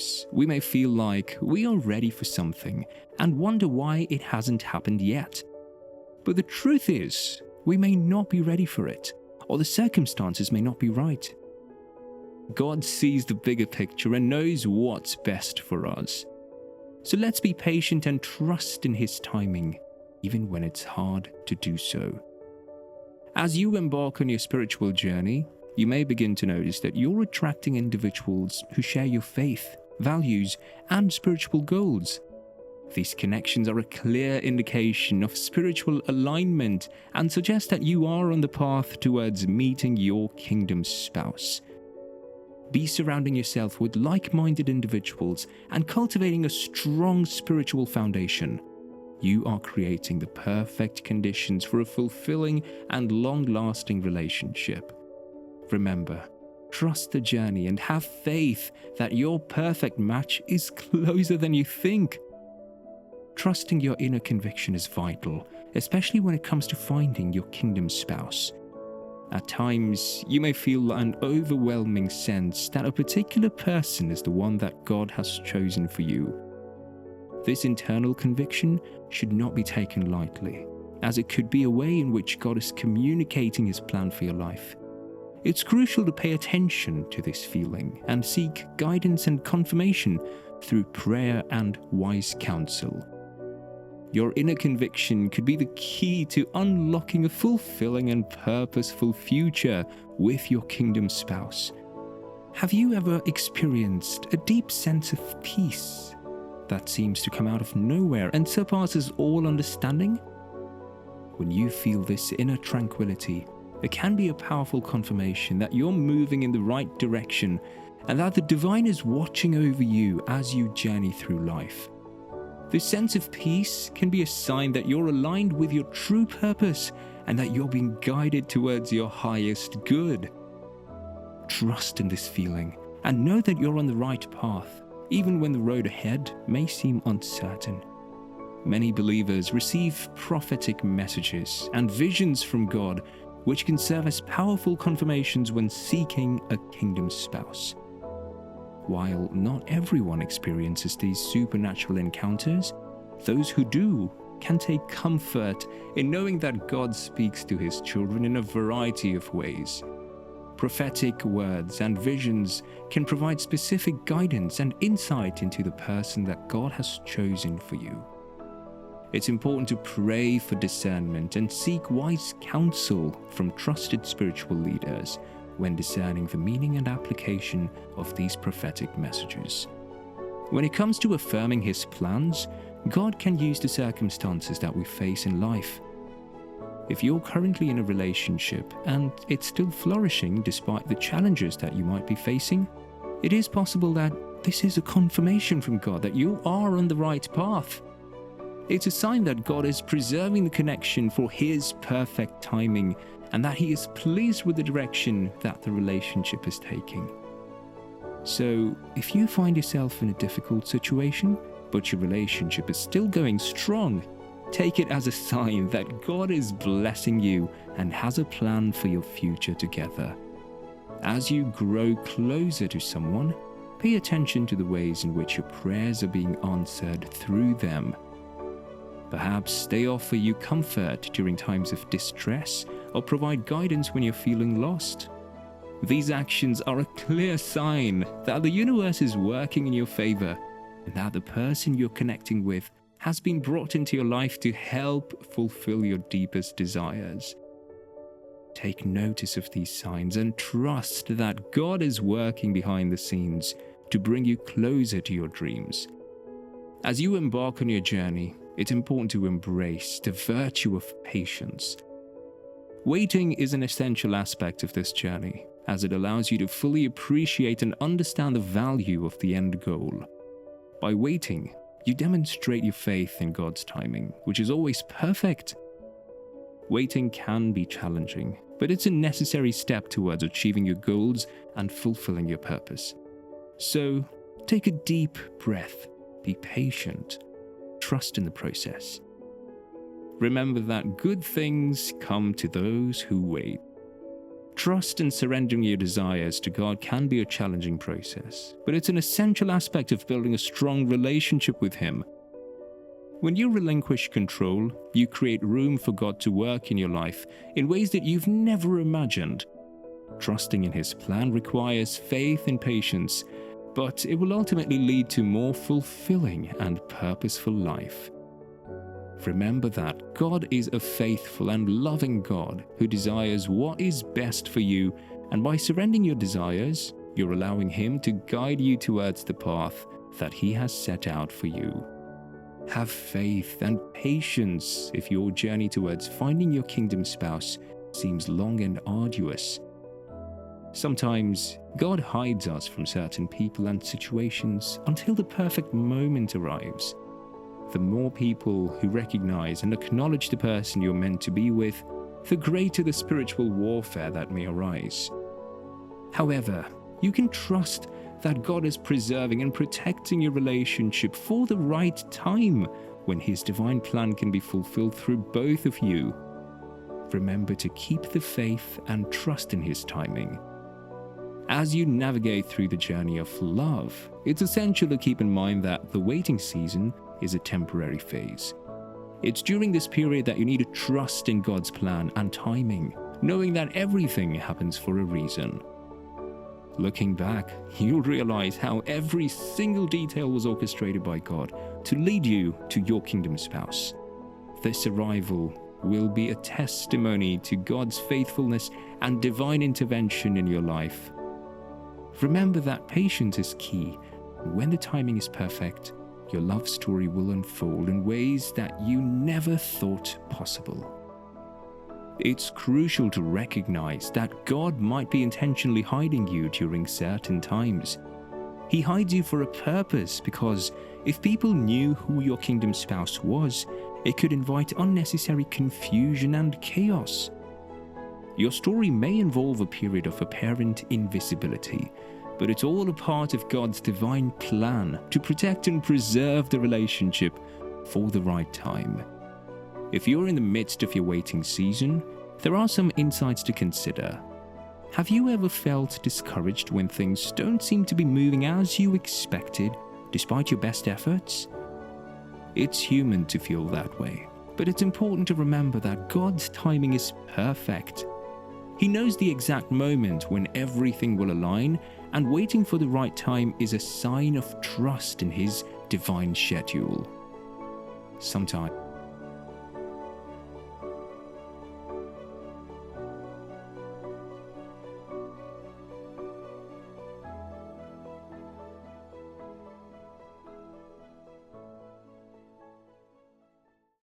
times, we may feel like we are ready for something and wonder why it hasn't happened yet. But the truth is, we may not be ready for it, or the circumstances may not be right. God sees the bigger picture and knows what's best for us. So let's be patient and trust in His timing, even when it's hard to do so. As you embark on your spiritual journey, you may begin to notice that you're attracting individuals who share your faith, values, and spiritual goals. These connections are a clear indication of spiritual alignment and suggest that you are on the path towards meeting your kingdom spouse. Be surrounding yourself with like-minded individuals and cultivating a strong spiritual foundation. You are creating the perfect conditions for a fulfilling and long-lasting relationship. Remember, trust the journey and have faith that your perfect match is closer than you think. Trusting your inner conviction is vital, especially when it comes to finding your kingdom spouse. At times, you may feel an overwhelming sense that a particular person is the one that God has chosen for you. This internal conviction should not be taken lightly, as it could be a way in which God is communicating His plan for your life. It's crucial to pay attention to this feeling and seek guidance and confirmation through prayer and wise counsel. Your inner conviction could be the key to unlocking a fulfilling and purposeful future with your kingdom spouse. Have you ever experienced a deep sense of peace that seems to come out of nowhere and surpasses all understanding? When you feel this inner tranquility, it can be a powerful confirmation that you're moving in the right direction and that the divine is watching over you as you journey through life. This sense of peace can be a sign that you're aligned with your true purpose and that you're being guided towards your highest good. Trust in this feeling and know that you're on the right path, even when the road ahead may seem uncertain. Many believers receive prophetic messages and visions from God, which can serve as powerful confirmations when seeking a kingdom spouse. While not everyone experiences these supernatural encounters, those who do can take comfort in knowing that God speaks to His children in a variety of ways. Prophetic words and visions can provide specific guidance and insight into the person that God has chosen for you. It's important to pray for discernment and seek wise counsel from trusted spiritual leaders when discerning the meaning and application of these prophetic messages. When it comes to affirming His plans, God can use the circumstances that we face in life. If you're currently in a relationship and it's still flourishing despite the challenges that you might be facing, it is possible that this is a confirmation from God that you are on the right path. It's a sign that God is preserving the connection for His perfect timing and that He is pleased with the direction that the relationship is taking. So, if you find yourself in a difficult situation, but your relationship is still going strong, take it as a sign that God is blessing you and has a plan for your future together. As you grow closer to someone, pay attention to the ways in which your prayers are being answered through them. Perhaps they offer you comfort during times of distress or provide guidance when you're feeling lost. These actions are a clear sign that the universe is working in your favor and that the person you're connecting with has been brought into your life to help fulfill your deepest desires. Take notice of these signs and trust that God is working behind the scenes to bring you closer to your dreams. As you embark on your journey, it's important to embrace the virtue of patience. Waiting is an essential aspect of this journey, as it allows you to fully appreciate and understand the value of the end goal. By waiting, you demonstrate your faith in God's timing, which is always perfect. Waiting can be challenging, but it's a necessary step towards achieving your goals and fulfilling your purpose. So, take a deep breath, be patient, trust in the process. Remember that good things come to those who wait. Trust and surrendering your desires to God can be a challenging process, but it's an essential aspect of building a strong relationship with Him. When you relinquish control, you create room for God to work in your life in ways that you've never imagined. Trusting in His plan requires faith and patience, but it will ultimately lead to more fulfilling and purposeful life. Remember that God is a faithful and loving God who desires what is best for you, and by surrendering your desires, you're allowing Him to guide you towards the path that He has set out for you. Have faith and patience if your journey towards finding your kingdom spouse seems long and arduous. Sometimes God hides us from certain people and situations until the perfect moment arrives. The more people who recognize and acknowledge the person you're meant to be with, the greater the spiritual warfare that may arise. However, you can trust that God is preserving and protecting your relationship for the right time when His divine plan can be fulfilled through both of you. Remember to keep the faith and trust in His timing. As you navigate through the journey of love, it's essential to keep in mind that the waiting season is a temporary phase. It's during this period that you need to trust in God's plan and timing, knowing that everything happens for a reason. Looking back, you'll realize how every single detail was orchestrated by God to lead you to your kingdom spouse. This arrival will be a testimony to God's faithfulness and divine intervention in your life. Remember that patience is key, and when the timing is perfect, your love story will unfold in ways that you never thought possible. It's crucial to recognize that God might be intentionally hiding you during certain times. He hides you for a purpose, because if people knew who your kingdom spouse was, it could invite unnecessary confusion and chaos. Your story may involve a period of apparent invisibility, but it's all a part of God's divine plan to protect and preserve the relationship for the right time. If you're in the midst of your waiting season, there are some insights to consider. Have you ever felt discouraged when things don't seem to be moving as you expected, despite your best efforts? It's human to feel that way, but it's important to remember that God's timing is perfect. He knows the exact moment when everything will align, and waiting for the right time is a sign of trust in His divine schedule. Sometimes